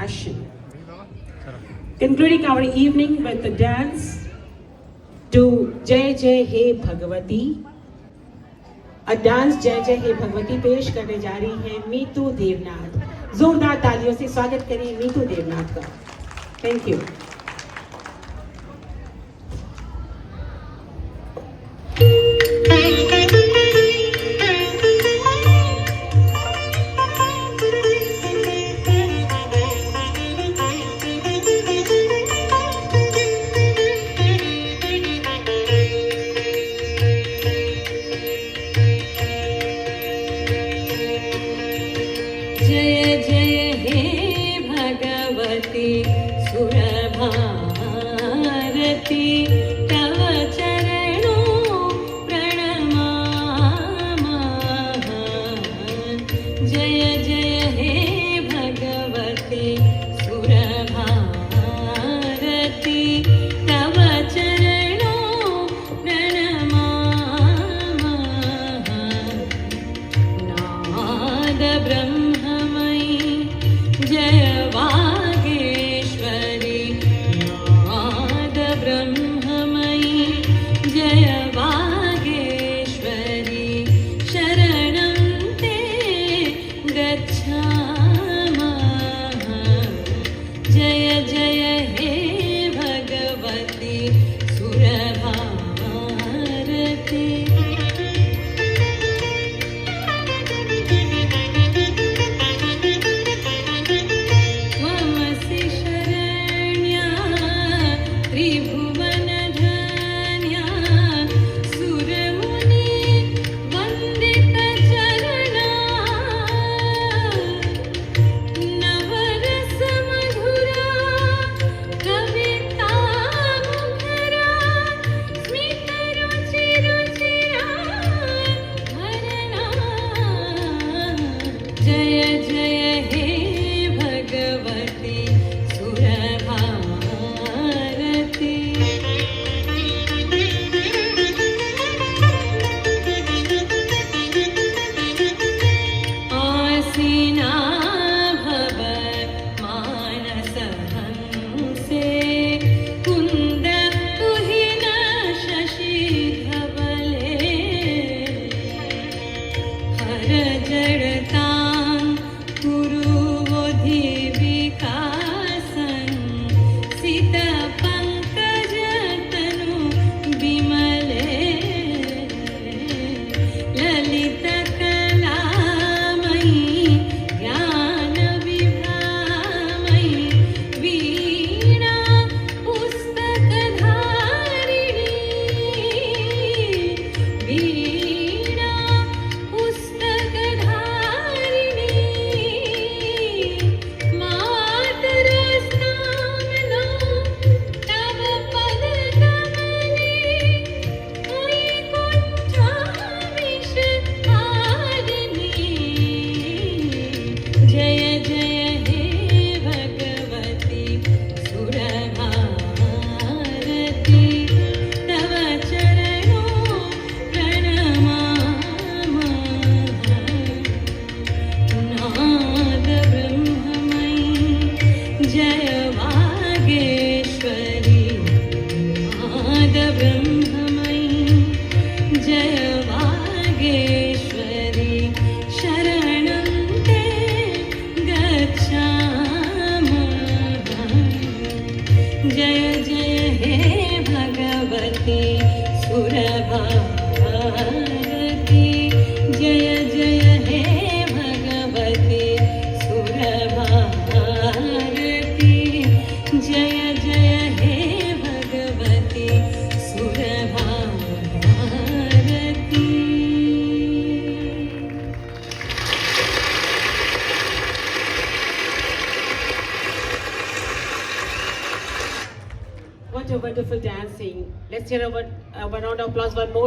passion. Concluding our evening with the dance to Jai Jai He Bhagavati. A dance Jai Jai He Bhagavati पेश करने जा रही है मीतू देवनाथ. जोरदार तालियों से स्वागत करिए मीतू देवनाथ का. Thank you. जय जय हे भगवती सुरभारती तव चरणों प्रणमामः. जय जय हे भगवती सुरभारती तव चरणों प्रणमामः. नाद ब्रह्ममयी जय वागेश्वरी. नाद ब्रह्ममयी जय वागेश्वरी. शरणं ते गच्छामः. जय जय हे भगवती सुरभारती. त्वमसि शरण्या त्रिभुवनधन्या सुरमुनि वन्दितचरणा. नवरसमधुरा कवितामुखरा स्मितरुचिरुचिरा भरणा. जय जय हे भगवती सुरभारती. आसीना भव मानसहंसे कुन्द तुहिन शशिधवले. हर जड़तां कुरुवोधि विकासन् सित पंकजतनु विमले. ललित कलामयी ज्ञान विभ्रामयी वीणा पुस्तकधारिणी. वीणा पुस्तकधारिणी. मातरस्नामनो तव पदकमले वैकुण्ठविषहारिणी. जय जय हे भगवती सुरभारती. तव चरणों प्रणमामः. नाद ब्रह्ममयी जय वागेश्वरी. नाद ब्रह्ममयी जय वागेश्वरी. शरणं ते गच्छामः. जय जय हे भगवती सुरभारती. जय जय हे भगवती सुरभारती. जय जय हे Bhagwati सुरभारती. What a wonderful dancing. Let's hear a round of applause for more.